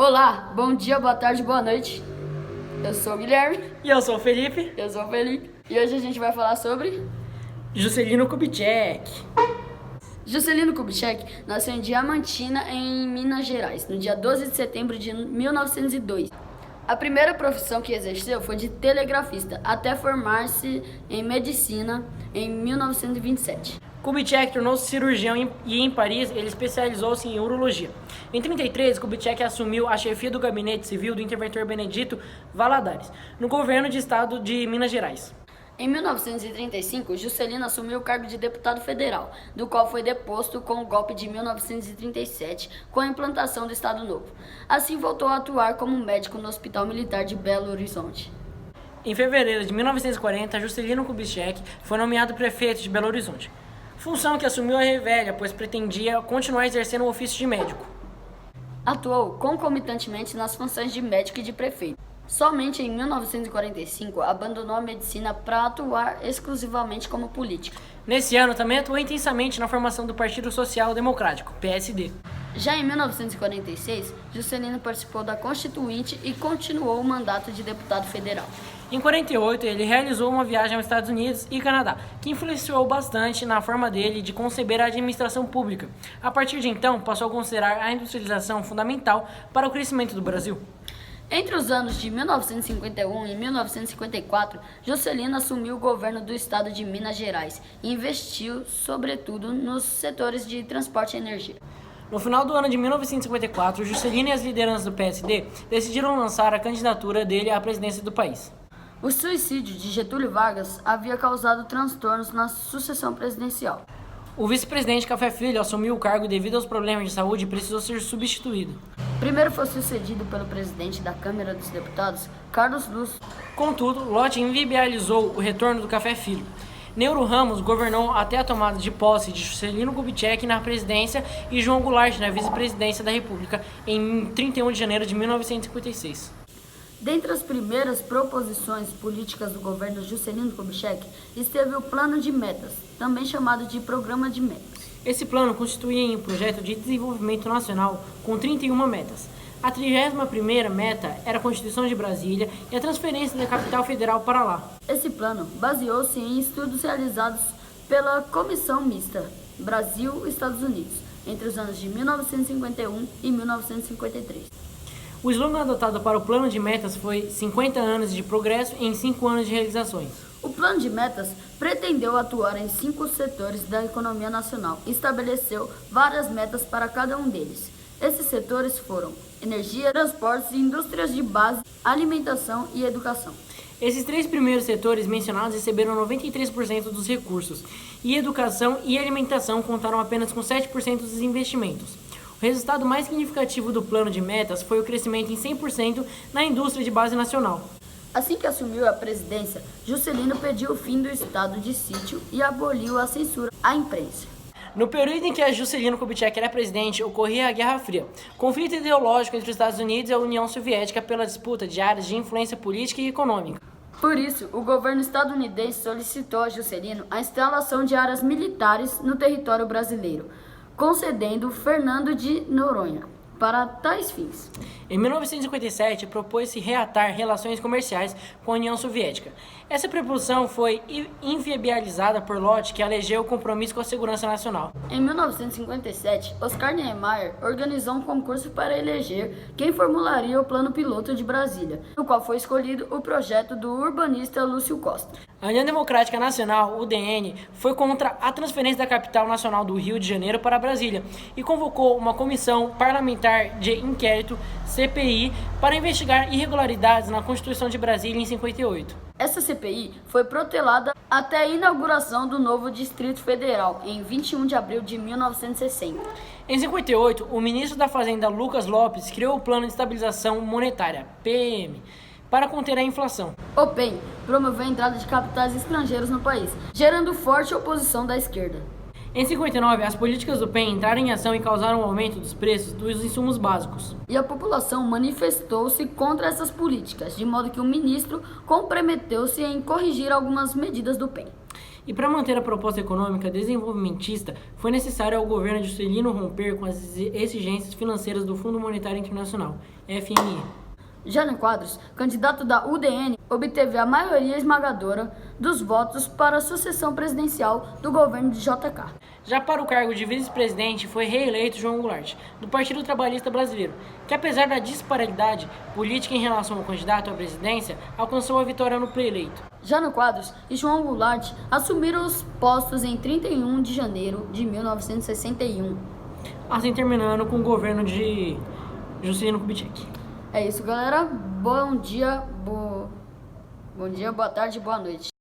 Olá, bom dia, boa tarde, boa noite. Eu sou o Guilherme. E eu sou o Felipe. Eu sou o Felipe. E hoje a gente vai falar sobre Juscelino Kubitschek. Juscelino Kubitschek nasceu em Diamantina, em Minas Gerais, no dia 12 de setembro de 1902. A primeira profissão que exerceu foi de telegrafista, até formar-se em medicina em 1927. Kubitschek tornou-se cirurgião e em Paris ele especializou-se em urologia. Em 1933, Kubitschek assumiu a chefia do gabinete civil do interventor Benedito Valadares, no governo de estado de Minas Gerais. Em 1935, Juscelino assumiu o cargo de deputado federal, do qual foi deposto com o golpe de 1937, com a implantação do Estado Novo. Assim, voltou a atuar como médico no Hospital Militar de Belo Horizonte. Em fevereiro de 1940, Juscelino Kubitschek foi nomeado prefeito de Belo Horizonte, função que assumiu a revelha, pois pretendia continuar exercendo o ofício de médico. Atuou concomitantemente nas funções de médico e de prefeito. Somente em 1945 abandonou a medicina para atuar exclusivamente como político. Nesse ano também atuou intensamente na formação do Partido Social Democrático, PSD. Já em 1946, Juscelino participou da Constituinte e continuou o mandato de deputado federal. Em 1948, ele realizou uma viagem aos Estados Unidos e Canadá, que influenciou bastante na forma dele de conceber a administração pública. A partir de então, passou a considerar a industrialização fundamental para o crescimento do Brasil. Entre os anos de 1951 e 1954, Juscelino assumiu o governo do estado de Minas Gerais e investiu, sobretudo, nos setores de transporte e energia. No final do ano de 1954, Juscelino e as lideranças do PSD decidiram lançar a candidatura dele à presidência do país. O suicídio de Getúlio Vargas havia causado transtornos na sucessão presidencial. O vice-presidente Café Filho assumiu o cargo devido aos problemas de saúde e precisou ser substituído. Primeiro foi sucedido pelo presidente da Câmara dos Deputados, Carlos Luz. Contudo, Lott inviabilizou o retorno do Café Filho. Neuro Ramos governou até a tomada de posse de Juscelino Kubitschek na presidência e João Goulart na vice-presidência da República em 31 de janeiro de 1956. Dentre as primeiras proposições políticas do governo Juscelino Kubitschek esteve o Plano de Metas, também chamado de Programa de Metas. Esse plano constituía um projeto de desenvolvimento nacional com 31 metas. A 31ª meta era a Constituição de Brasília e a transferência da capital federal para lá. Esse plano baseou-se em estudos realizados pela Comissão Mista Brasil-Estados Unidos entre os anos de 1951 e 1953. O slogan adotado para o plano de metas foi 50 anos de progresso em 5 anos de realizações. O plano de metas pretendeu atuar em 5 setores da economia nacional e estabeleceu várias metas para cada um deles. Esses setores foram energia, transportes, indústrias de base, alimentação e educação. Esses 3 primeiros setores mencionados receberam 93% dos recursos, e educação e alimentação contaram apenas com 7% dos investimentos. O resultado mais significativo do plano de metas foi o crescimento em 100% na indústria de base nacional. Assim que assumiu a presidência, Juscelino pediu o fim do estado de sítio e aboliu a censura à imprensa. No período em que Juscelino Kubitschek era presidente, ocorria a Guerra Fria, conflito ideológico entre os Estados Unidos e a União Soviética pela disputa de áreas de influência política e econômica. Por isso, o governo estadunidense solicitou a Juscelino a instalação de áreas militares no território brasileiro, concedendo Fernando de Noronha para tais fins. Em 1957, propôs-se reatar relações comerciais com a União Soviética. Essa proposição foi inviabilizada por Lott, que alegou o compromisso com a segurança nacional. Em 1957, Oscar Niemeyer organizou um concurso para eleger quem formularia o Plano Piloto de Brasília, no qual foi escolhido o projeto do urbanista Lúcio Costa. A União Democrática Nacional, UDN, foi contra a transferência da capital nacional do Rio de Janeiro para Brasília e convocou uma comissão parlamentar de inquérito, CPI, para investigar irregularidades na Constituição de Brasília em 58. Essa CPI foi protelada até a inauguração do novo Distrito Federal, em 21 de abril de 1960. Em 58, o ministro da Fazenda Lucas Lopes criou o Plano de Estabilização Monetária, PM, para conter a inflação. O PEN promoveu a entrada de capitais estrangeiros no país, gerando forte oposição da esquerda. Em 59, as políticas do PEN entraram em ação e causaram um aumento dos preços dos insumos básicos. E a população manifestou-se contra essas políticas, de modo que o ministro comprometeu-se em corrigir algumas medidas do PEN. E para manter a proposta econômica desenvolvimentista, foi necessário ao governo de Juscelino romper com as exigências financeiras do Fundo Monetário Internacional, FMI. Jânio Quadros, candidato da UDN, obteve a maioria esmagadora dos votos para a sucessão presidencial do governo de JK. Já para o cargo de vice-presidente foi reeleito João Goulart, do Partido Trabalhista Brasileiro, que apesar da disparidade política em relação ao candidato à presidência, alcançou a vitória no pleito. Jânio Quadros e João Goulart assumiram os postos em 31 de janeiro de 1961. Assim terminando com o governo de Juscelino Kubitschek. É isso, galera. Bom dia, boa tarde, boa noite.